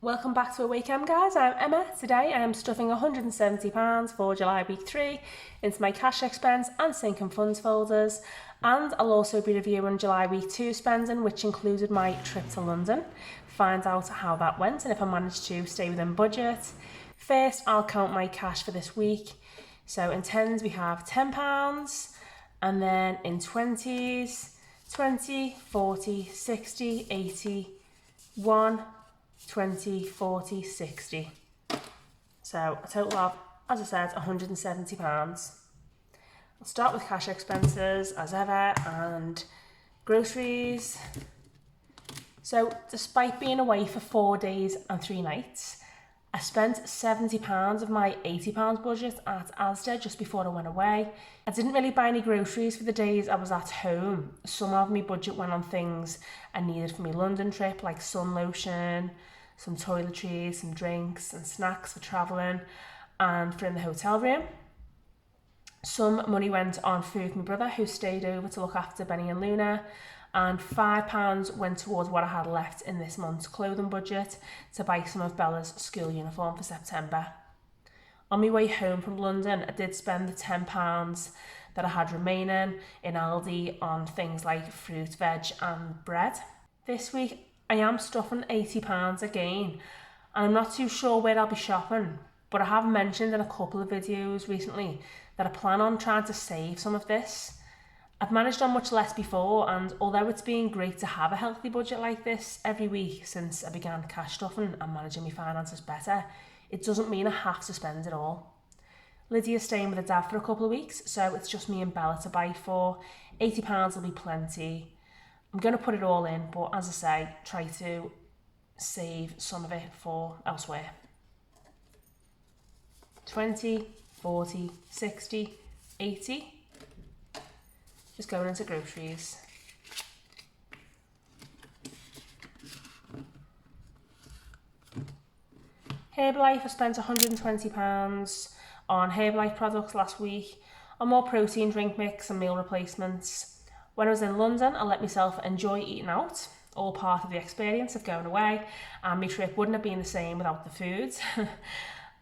Welcome back to Awake guys, I'm Emma. Today I am stuffing £170 for July week 3 into my cash expense and sink and funds folders, and I'll also be reviewing July week 2 spending, which included my trip to London. Find out how that went and if I managed to stay within budget. First I'll count my cash for this week. So in tens we have £10, and then in 20s, 20, 40, 60, 80, 1, 20, 40, 60. So a total of, as I said, £170. I'll start with cash expenses as ever and groceries. So despite being away for 4 days and 3 nights, I spent £70 of my £80 budget at Asda just before I went away. I didn't really buy any groceries for the days I was at home. Some of my budget went on things I needed for my London trip, like sun lotion, some toiletries, some drinks and snacks for travelling and for in the hotel room. Some money went on food for my brother, who stayed over to look after Benny and Luna, and £5 went towards what I had left in this month's clothing budget to buy some of Bella's school uniform for September. On my way home from London, I did spend the £10 that I had remaining in Aldi on things like fruit, veg and bread. This week I am stuffing £80 again, and I'm not too sure where I'll be shopping, but I have mentioned in a couple of videos recently that I plan on trying to save some of this. I've managed on much less before, and although it's been great to have a healthy budget like this every week since I began cash stuffing and managing my finances better, it doesn't mean I have to spend it all. Lydia's staying with her dad for a couple of weeks, so it's just me and Bella to buy for. £80 will be plenty. I'm going to put it all in, but as I say, try to save some of it for elsewhere. 20, 40, 60, 80. Just going into groceries. Herbalife, I spent £120 on Herbalife products last week, on more protein drink mix and meal replacements. When I was in London, I let myself enjoy eating out, all part of the experience of going away, and my trip wouldn't have been the same without the food.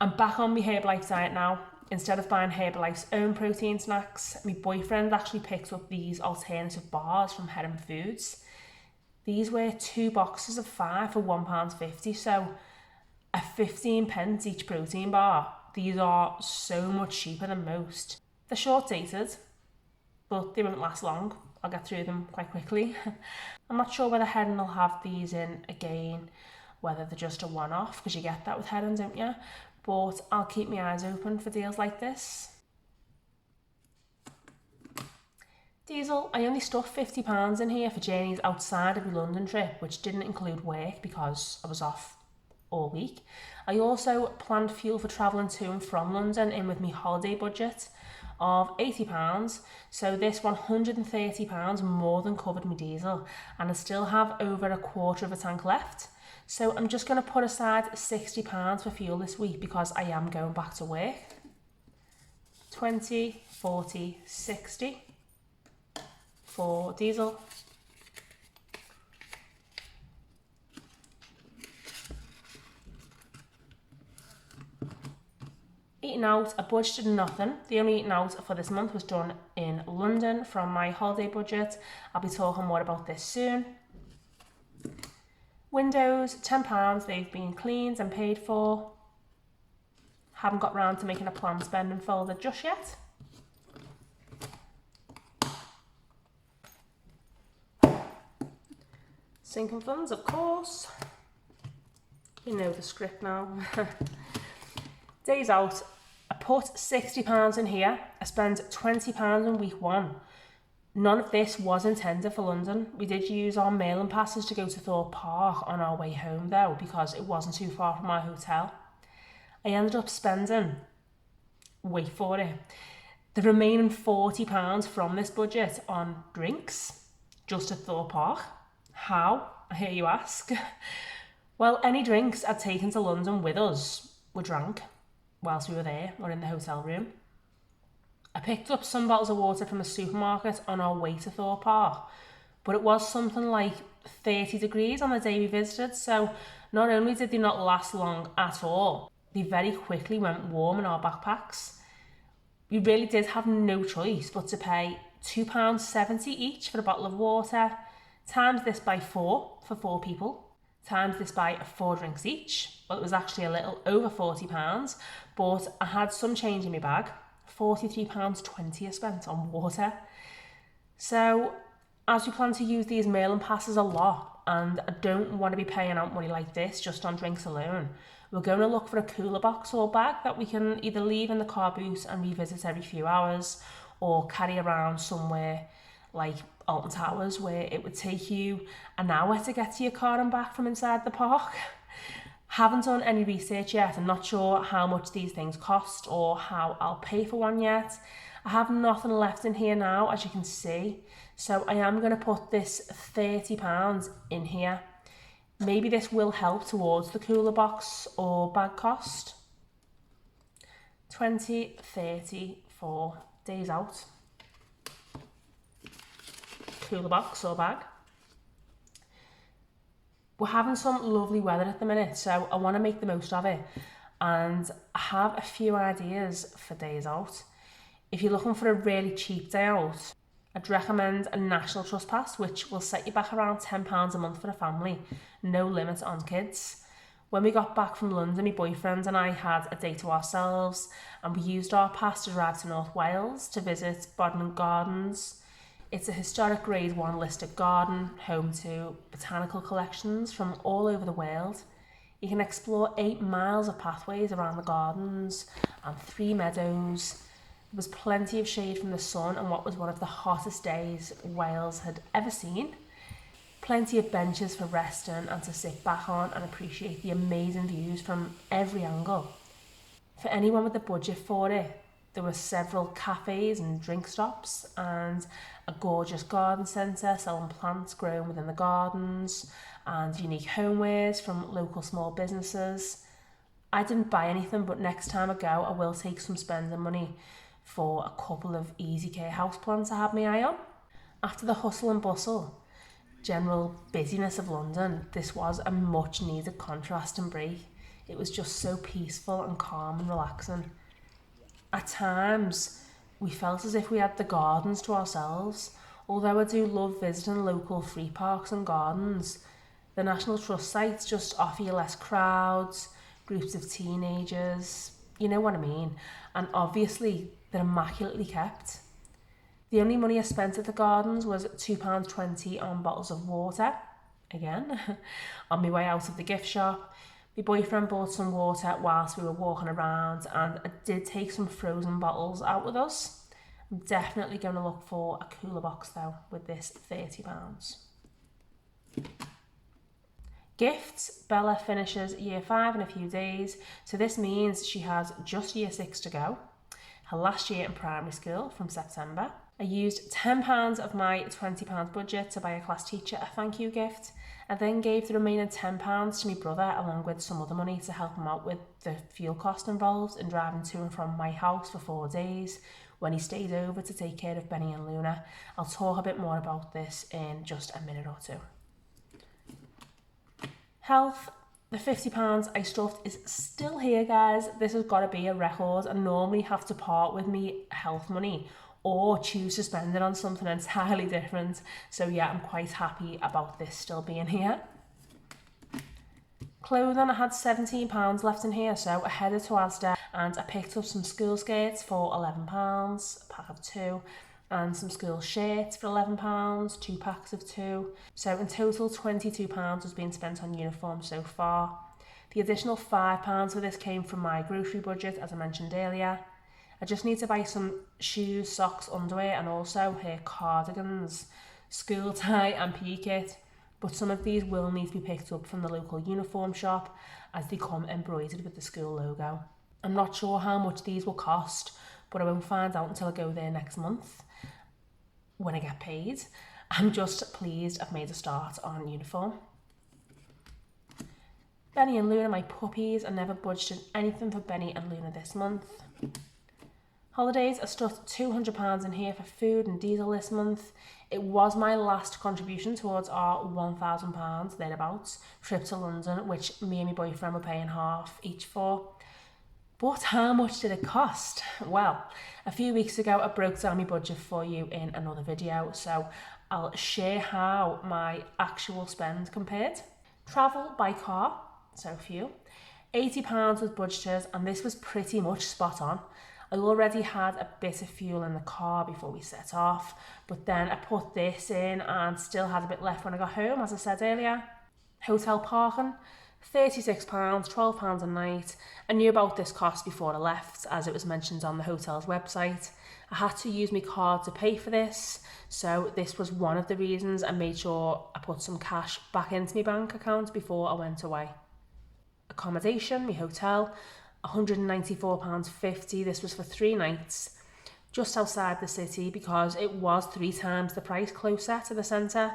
I'm back on my Herbalife diet now. Instead of buying Herbalife's own protein snacks, my boyfriend actually picked up these alternative bars from Heron Foods. These were 2 boxes of 5 for £1.50, so a 15p each protein bar. These are so much cheaper than most. They're short dated, but they won't last long. I'll get through them quite quickly. I'm not sure whether Heron will have these in again, whether they're just a one-off, because you get that with Heron, don't you? But I'll keep my eyes open for deals like this. Diesel, I only stuffed £50 in here for journeys outside of my London trip, which didn't include work because I was off all week. I also planned fuel for travelling to and from London in with my holiday budget of £80, so this £130 more than covered my diesel, and I still have over a quarter of a tank left. So I'm just going to put aside £60 for fuel this week because I am going back to work. 20, 40, 60 for diesel. Eating out, I budgeted nothing. The only eating out for this month was done in London from my holiday budget. I'll be talking more about this soon. Windows, £10, they've been cleaned and paid for. Haven't got round to making a planned spending folder just yet. Sink and funds, of course. You know the script now. Days out, I put £60 in here. I spent £20 in week 1. None of this was intended for London. We did use our mailing passes to go to Thorpe Park on our way home though, because it wasn't too far from our hotel. I ended up spending, wait for it, the remaining £40 from this budget on drinks, just at Thorpe Park. How? I hear you ask. Well, any drinks I'd taken to London with us were drank whilst we were there or in the hotel room. I picked up some bottles of water from a supermarket on our way to Thorpe Park, but it was something like 30 degrees on the day we visited, so Not only did they not last long at all, they very quickly went warm in our backpacks. We really did have no choice but to pay £2.70 each for a bottle of water, times this by 4 for 4 people, times this by 4 drinks each. Well, it was actually a little over £40, but I had some change in my bag. £43.20 I spent on water. So as we plan to use these mailing passes a lot, and I don't want to be paying out money like this just on drinks alone, we're going to look for a cooler box or bag that we can either leave in the car boot and revisit every few hours, or carry around somewhere like Alton Towers where it would take you an hour to get to your car and back from inside the park. Haven't done any research yet. I'm not sure how much these things cost or how I'll pay for one yet. I have nothing left in here now, as you can see, so I am going to put this £30 in here. Maybe this will help towards the cooler box or bag cost. 20, 30 for days out. Cooler box or bag. We're having some lovely weather at the minute, so I want to make the most of it. And I have a few ideas for days out. If you're looking for a really cheap day out, I'd recommend a National Trust Pass, which will set you back around £10 a month for a family. No limit on kids. When we got back from London, my boyfriend and I had a day to ourselves, and we used our pass to drive to North Wales to visit Bodmin Gardens. It's a historic Grade 1 listed garden, home to botanical collections from all over the world. You can explore 8 miles of pathways around the gardens and 3 meadows. There was plenty of shade from the sun on what was one of the hottest days Wales had ever seen. Plenty of benches for resting and to sit back on and appreciate the amazing views from every angle. For anyone with a budget for it, there were several cafes and drink stops and a gorgeous garden centre selling plants grown within the gardens and unique homewares from local small businesses. I didn't buy anything, but next time I go, I will take some spending money for a couple of easy care houseplants I had my eye on. After the hustle and bustle, general busyness of London, this was a much needed contrast and break. It was just so peaceful and calm and relaxing. At times, we felt as if we had the gardens to ourselves. Although I do love visiting local free parks and gardens, the National Trust sites just offer you less crowds, groups of teenagers, you know what I mean, and obviously they're immaculately kept. The only money I spent at the gardens was £2.20 on bottles of water, again, on my way out of the gift shop. My boyfriend bought some water whilst we were walking around, and I did take some frozen bottles out with us. I'm definitely going to look for a cooler box though with this £30. Gifts. Bella finishes year 5 in a few days, so this means she has just year 6 to go. Her last year in primary school from September. I used £10 of my £20 budget to buy a class teacher a thank you gift. I then gave the remaining £10 to my brother along with some other money to help him out with the fuel cost involved in driving to and from my house for 4 days when he stayed over to take care of Benny and Luna. I'll talk a bit more about this in just a minute or two. Health. The £50 I stuffed is still here, guys. This has got to be a record. I normally have to part with me health money or choose to spend it on something entirely different. So yeah, I'm quite happy about this still being here. Clothing, I had £17 left in here, so I headed to Asda and I picked up some school skirts for £11, a pack of 2, and some school shirts for £11, 2 packs of 2. So in total, £22 has been spent on uniforms so far. The additional £5 for this came from my grocery budget, as I mentioned earlier. I just need to buy some shoes, socks, underwear, and also hair cardigans, school tie and PE kit. But some of these will need to be picked up from the local uniform shop as they come embroidered with the school logo. I'm not sure how much these will cost, but I won't find out until I go there next month when I get paid. I'm just pleased I've made a start on uniform. Benny and Luna, my puppies, I never budgeted anything for Benny and Luna this month. Holidays, I stuffed £200 in here for food and diesel this month. It was my last contribution towards our £1,000 thereabouts trip to London, which me and my boyfriend were paying half each for. But how much did it cost? Well, a few weeks ago I broke down my budget for you in another video, so I'll share how my actual spend compared. Travel by car, so fuel, £80 was budgeted, and this was pretty much spot on. I already had a bit of fuel in the car before we set off, but then I put this in and still had a bit left when I got home, as I said earlier. Hotel parking, £36, £12 a night. I knew about this cost before I left, as it was mentioned on the hotel's website. I had to use my card to pay for this, so this was one of the reasons I made sure I put some cash back into my bank account before I went away. Accommodation, my hotel, £194.50. This was for 3 nights, just outside the city because it was 3 times the price closer to the centre.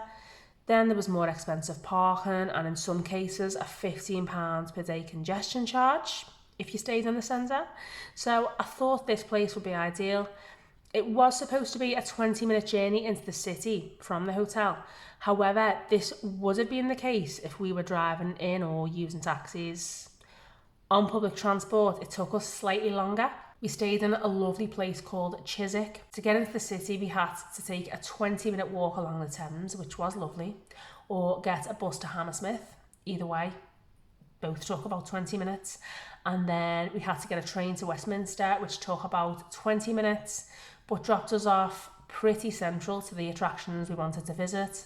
Then there was more expensive parking and in some cases a £15 per day congestion charge if you stayed in the centre. So I thought this place would be ideal. It was supposed to be a 20-minute journey into the city from the hotel. However, this would have been the case if we were driving in or using taxis. On public transport, it took us slightly longer. We stayed in a lovely place called Chiswick. To get into the city, we had to take a 20-minute walk along the Thames, which was lovely, or get a bus to Hammersmith. Either way, both took about 20 minutes. And then we had to get a train to Westminster, which took about 20 minutes, but dropped us off pretty central to the attractions we wanted to visit.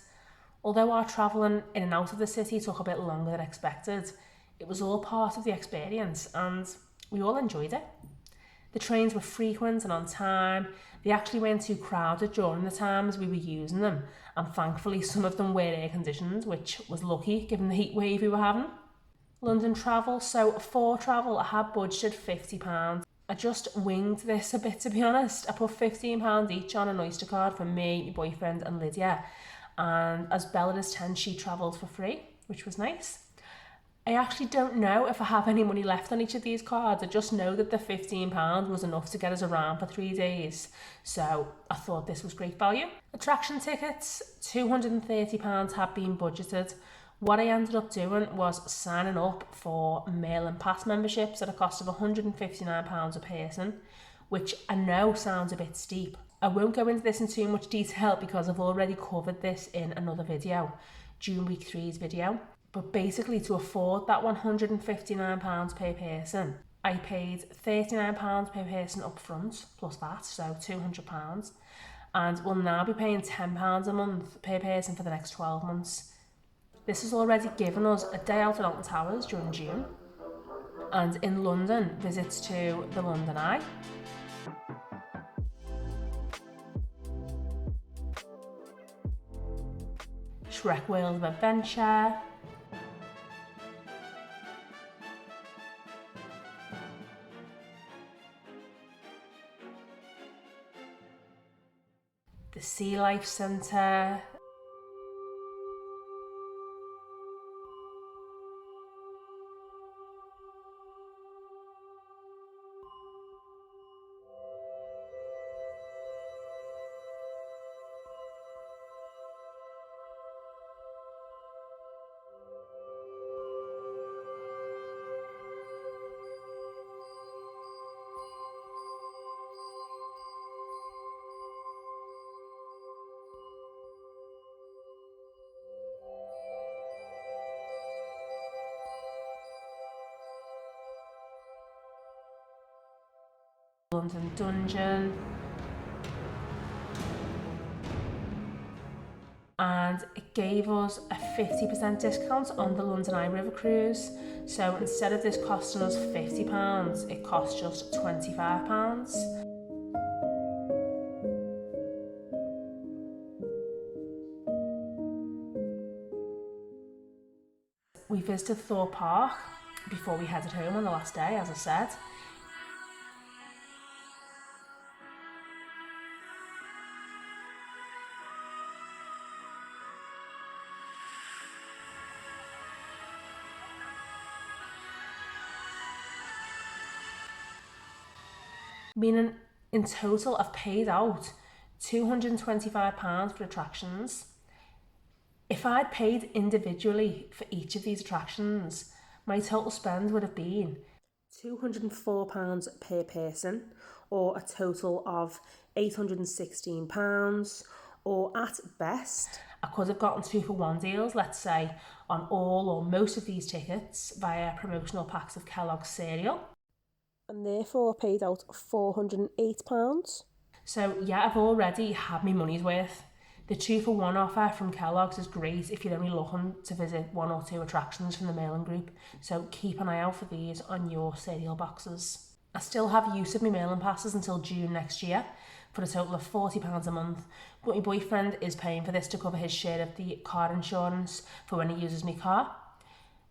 Although our travelling in and out of the city took a bit longer than expected, it was all part of the experience and we all enjoyed it. The trains were frequent and on time. They actually weren't too crowded during the times we were using them, and thankfully some of them were air conditioned, which was lucky given the heat wave we were having. London travel, so for travel I had budgeted £50. I just winged this a bit, to be honest. I put £15 each on an Oyster card for me, my boyfriend and Lydia, and as Bella is 10, she travelled for free, which was nice. I actually don't know if I have any money left on each of these cards. I just know that the £15 was enough to get us around for 3 days. So I thought this was great value. Attraction tickets, £230 had been budgeted. What I ended up doing was signing up for Mail and Pass memberships at a cost of £159 a person, which I know sounds a bit steep. I won't go into this in too much detail because I've already covered this in another video, June week 3's video. But basically, to afford that £159 per person, I paid £39 per person up front, plus that, so £200, and will now be paying £10 a month per person for the next 12 months. This has already given us a day out at Alton Towers during June, and in London, visits to the London Eye, Shrek World of Adventure, the Sea Life Centre, London Dungeon, and it gave us a 50% discount on the London Eye River Cruise. So instead of this costing us £50, it cost just £25. We visited Thorpe Park before we headed home on the last day, as I said. Meaning In total, I've paid out £225 for attractions. If I'd paid individually for each of these attractions, my total spend would have been £204 per person, or a total of £816, or at best, I could have gotten 2-for-1 deals, let's say, on all or most of these tickets via promotional packs of Kellogg's cereal, and therefore paid out £408. So yeah, I've already had my money's worth. The 2-for-1 offer from Kellogg's is great if you're only looking to visit 1 or 2 attractions from the mailing group, so keep an eye out for these on your cereal boxes. I still have use of my mailing passes until June next year for a total of £40 a month, but my boyfriend is paying for this to cover his share of the car insurance for when he uses my car.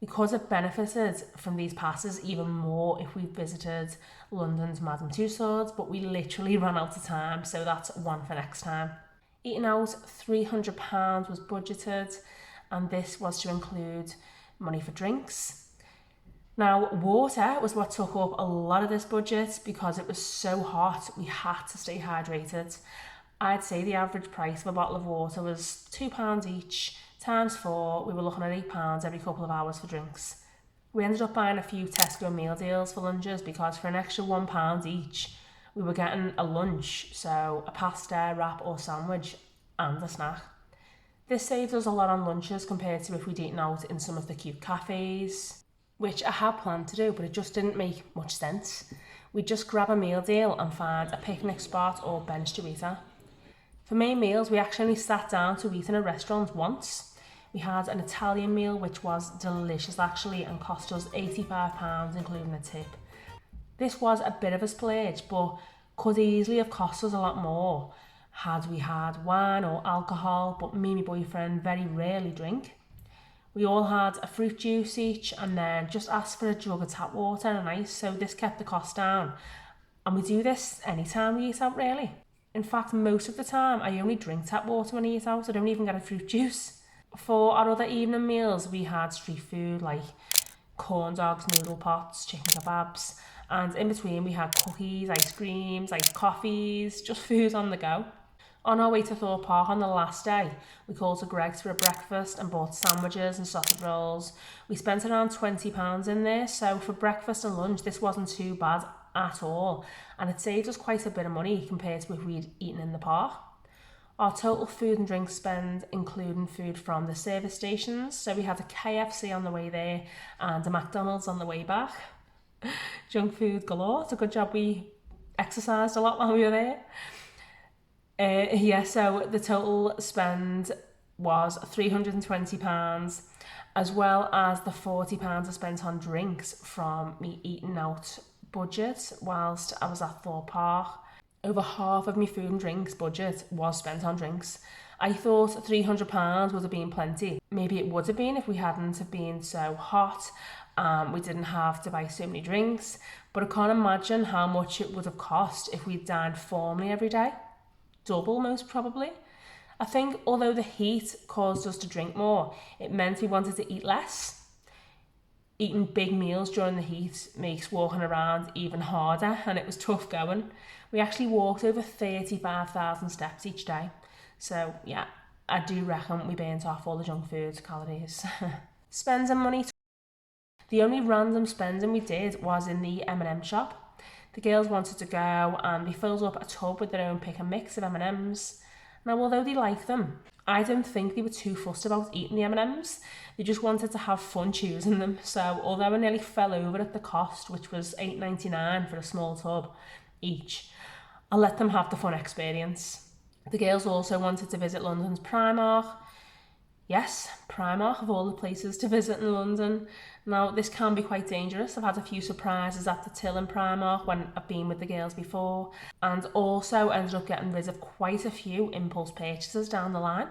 We could have benefited from these passes even more if we visited London's Madame Tussauds, but we literally ran out of time, so that's one for next time. Eating out, £300 was budgeted, and this was to include money for drinks. Now, water was what took up a lot of this budget because it was so hot, we had to stay hydrated. I'd say the average price of a bottle of water was £2 each, times 4, we were looking at £8 every couple of hours for drinks. We ended up buying a few Tesco meal deals for lunches because for an extra £1 each, we were getting a lunch, so a pasta, wrap or sandwich, and a snack. This saved us a lot on lunches compared to if we'd eaten out in some of the cute cafes, which I had planned to do, but it just didn't make much sense. We'd just grab a meal deal and find a picnic spot or bench to eat at. For main meals, we actually sat down to eat in a restaurant once. We had an Italian meal, which was delicious actually, and cost us £85, including a tip. This was a bit of a splurge, but could easily have cost us a lot more had we had wine or alcohol, but me and my boyfriend very rarely drink. We all had a fruit juice each and then just asked for a jug of tap water and ice, so this kept the cost down. And we do this anytime we eat out really. In fact, most of the time I only drink tap water when I eat out, I don't even get a fruit juice. For our other evening meals, we had street food like corn dogs, noodle pots, chicken kebabs, and in between we had cookies, ice creams, iced coffees, just food on the go. On our way to Thorpe Park on the last day, we called to Greg's for a breakfast and bought sandwiches and sausage rolls. We spent around £20 in there, so for breakfast and lunch this wasn't too bad at all, and it saved us quite a bit of money compared to if we'd eaten in the park. Our total food and drink spend, including food from the service stations, so we had a KFC on the way there and a McDonald's on the way back. Junk food galore. It's a good job we exercised a lot while we were there. So the total spend was £320, as well as the £40 I spent on drinks from me eating out budget whilst I was at Thorpe Park. Over half of my food and drinks budget was spent on drinks. I thought £300 would have been plenty. Maybe it would have been if we hadn't have been so hot. We didn't have to buy so many drinks, but I can't imagine how much it would have cost if we'd dined formally every day. Double most probably. I think although the heat caused us to drink more, it meant we wanted to eat less. Eating big meals during the heat makes walking around even harder, and it was tough going. We actually walked over 35,000 steps each day. So yeah, I do reckon we burnt off all the junk food calories. Spending money. The only random spending we did was in the M&M shop. The girls wanted to go and they filled up a tub with their own pick and mix of M&Ms. Now, although they like them, I don't think they were too fussed about eating the M&Ms. They just wanted to have fun choosing them. So although I nearly fell over at the cost, which was $8.99 for a small tub each, I let them have the fun experience. The girls also wanted to visit London's Primark. Yes, Primark of all the places to visit in London. Now, this can be quite dangerous. I've had a few surprises at the till in Primark when I've been with the girls before, and also ended up getting rid of quite a few impulse purchases down the line,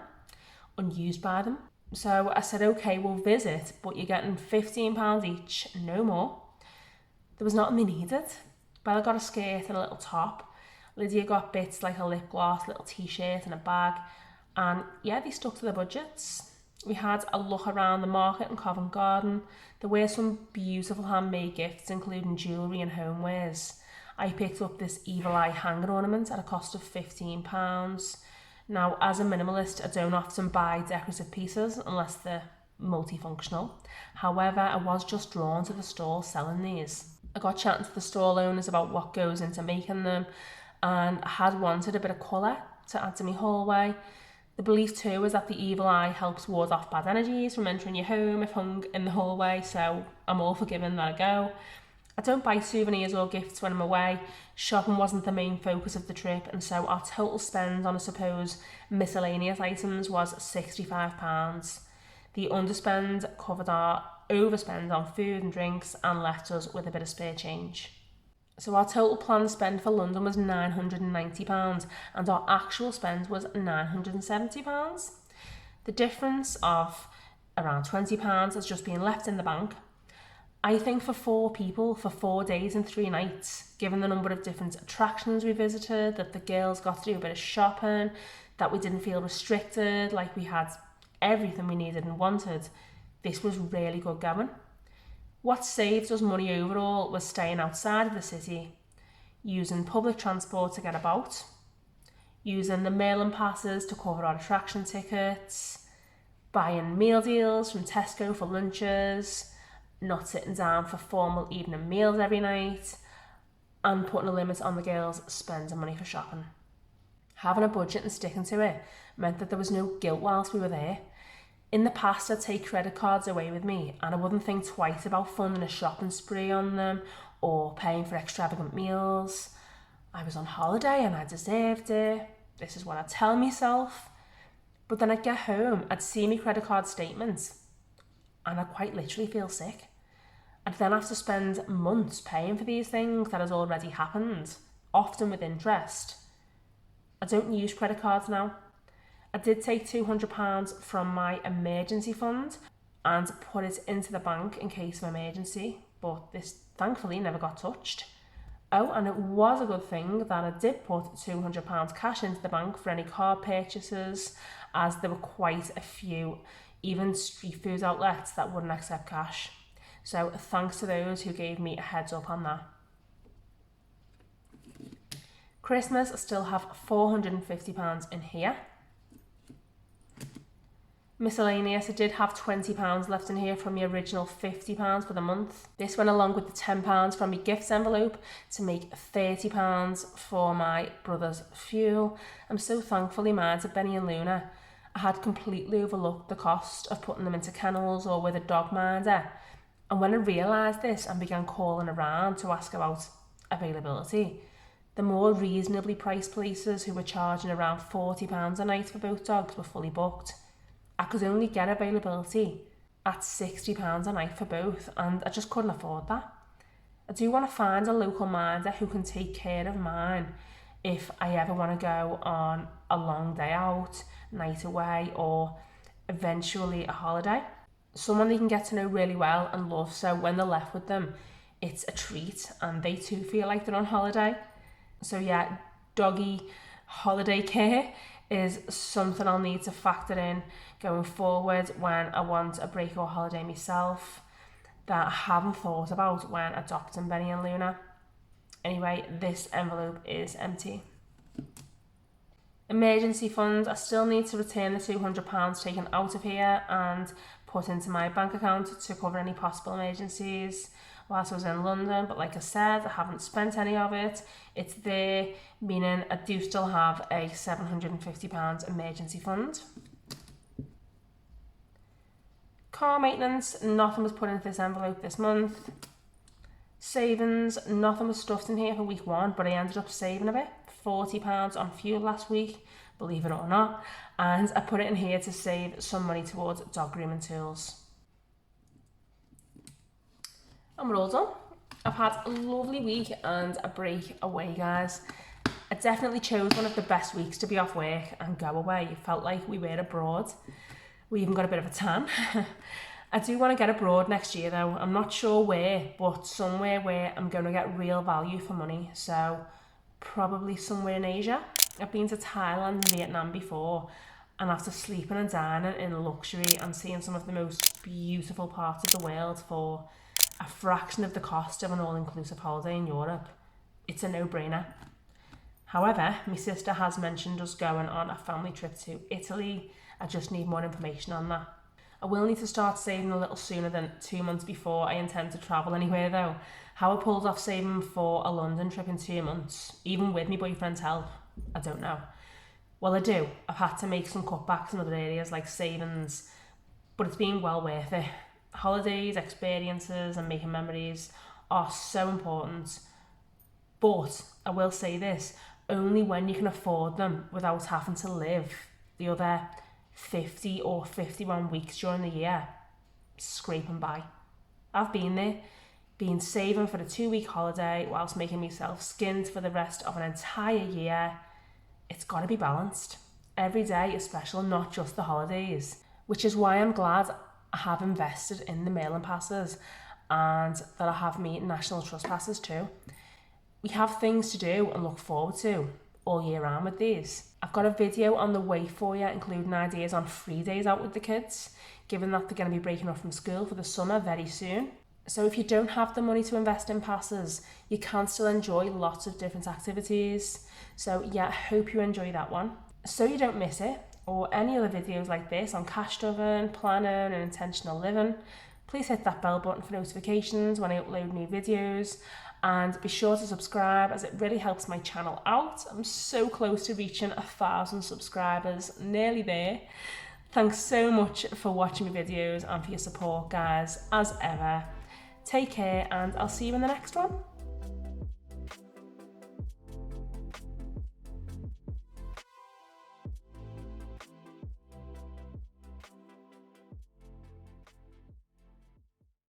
unused by them. So I said, okay, we'll visit, but you're getting £15 each, no more. There was nothing they needed. Bella got a skirt and a little top. Lydia got bits like a lip gloss, little t-shirt and a bag. And yeah, they stuck to their budgets. We had a look around the market in Covent Garden. There were some beautiful handmade gifts, including jewellery and homewares. I picked up this evil eye hanger ornament at a cost of £15. Now, as a minimalist, I don't often buy decorative pieces unless they're multifunctional. However, I was just drawn to the stall selling these. I got chatting to the stall owners about what goes into making them, and I had wanted a bit of colour to add to my hallway. The belief too is that the evil eye helps ward off bad energies from entering your home if hung in the hallway, so I'm all for giving that a go. I don't buy souvenirs or gifts when I'm away. Shopping wasn't the main focus of the trip, and so our total spend on, I suppose, miscellaneous items was £65. The underspend covered our overspend on food and drinks and left us with a bit of spare change. So our total planned spend for London was £990 and our actual spend was £970. The difference of around £20 has just been left in the bank. I think for 4 people, for 4 days and 3 nights, given the number of different attractions we visited, that the girls got to do a bit of shopping, that we didn't feel restricted, like we had everything we needed and wanted, this was really good going. What saved us money overall was staying outside of the city, using public transport to get about, using the mail-in passes to cover our attraction tickets, buying meal deals from Tesco for lunches, not sitting down for formal evening meals every night, and putting a limit on the girls spending money for shopping. Having a budget and sticking to it meant that there was no guilt whilst we were there. In the past, I'd take credit cards away with me and I wouldn't think twice about funding a shopping spree on them or paying for extravagant meals. I was on holiday and I deserved it. This is what I'd tell myself. But then I'd get home, I'd see my credit card statements and I'd quite literally feel sick. I'd then have to spend months paying for these things that has already happened, often with interest. I don't use credit cards now. I did take £200 from my emergency fund and put it into the bank in case of emergency, but this thankfully never got touched. Oh, and it was a good thing that I did put £200 cash into the bank for any card purchases, as there were quite a few, even street food outlets, that wouldn't accept cash. So thanks to those who gave me a heads up on that. Christmas, I still have £450 in here. Miscellaneous, I did have £20 left in here from the original £50 for the month. This went along with the £10 from my gifts envelope to make £30 for my brother's fuel. I'm so thankfully married to Benny and Luna. I had completely overlooked the cost of putting them into kennels or with a dog minder. And when I realised this and began calling around to ask about availability, the more reasonably priced places who were charging around £40 a night for both dogs were fully booked. I could only get availability at £60 a night for both, and I just couldn't afford that. I do want to find a local minder who can take care of mine if I ever want to go on a long day out, night away, or eventually a holiday. Someone they can get to know really well and love, so when they're left with them, it's a treat and they too feel like they're on holiday. So yeah, doggy holiday care is something I'll need to factor in going forward when I want a break or holiday myself that I haven't thought about when adopting Benny and Luna. Anyway, this envelope is empty. Emergency fund, I still need to return the £200 taken out of here and put into my bank account to cover any possible emergencies whilst I was in London, but like I said, I haven't spent any of it. It's there, meaning I do still have a £750 emergency fund. Car maintenance, nothing was put into this envelope this month. Savings, nothing was stuffed in here for week 1, but I ended up saving a bit. £40 on fuel last week, believe it or not, and I put it in here to save some money towards dog grooming tools. And we're all done. I've had a lovely week and a break away, guys. I definitely chose one of the best weeks to be off work and go away. It felt like we were abroad. We even got a bit of a tan. I do want to get abroad next year though. I'm not sure where, but somewhere where I'm going to get real value for money. So probably somewhere in Asia. I've been to Thailand and Vietnam before, and after sleeping and dining in luxury and seeing some of the most beautiful parts of the world for a fraction of the cost of an all-inclusive holiday in Europe, It's a no-brainer. However, my sister has mentioned us going on a family trip to Italy. I just need more information on that. I will need to start saving a little sooner than 2 months before I intend to travel anywhere though. How I pulled off saving for a London trip in 2 months, even with my boyfriend's help, I don't know. Well, I do. I've had to make some cutbacks in other areas like savings, but it's been well worth it. Holidays, experiences and making memories are so important. But I will say this, only when you can afford them without having to live the other 50 or 51 weeks during the year, scraping by. I've been there, been saving for a 2-week holiday whilst making myself skint for the rest of an entire year. It's got to be balanced. Every day is special, not just the holidays, which is why I'm glad I have invested in the mailing passes and that I have me National Trust passes too. We have things to do and look forward to all year round with these. I've got a video on the way for you, including ideas on free days out with the kids, given that they're going to be breaking up from school for the summer very soon. So if you don't have the money to invest in passes, you can still enjoy lots of different activities. So yeah, I hope you enjoy that one. So you don't miss it, or any other videos like this on cash stuffing, planning and intentional living, please hit that bell button for notifications when I upload new videos. And be sure to subscribe as it really helps my channel out. I'm so close to reaching 1,000 subscribers, nearly there. Thanks so much for watching my videos and for your support, guys, as ever. Take care and I'll see you in the next one.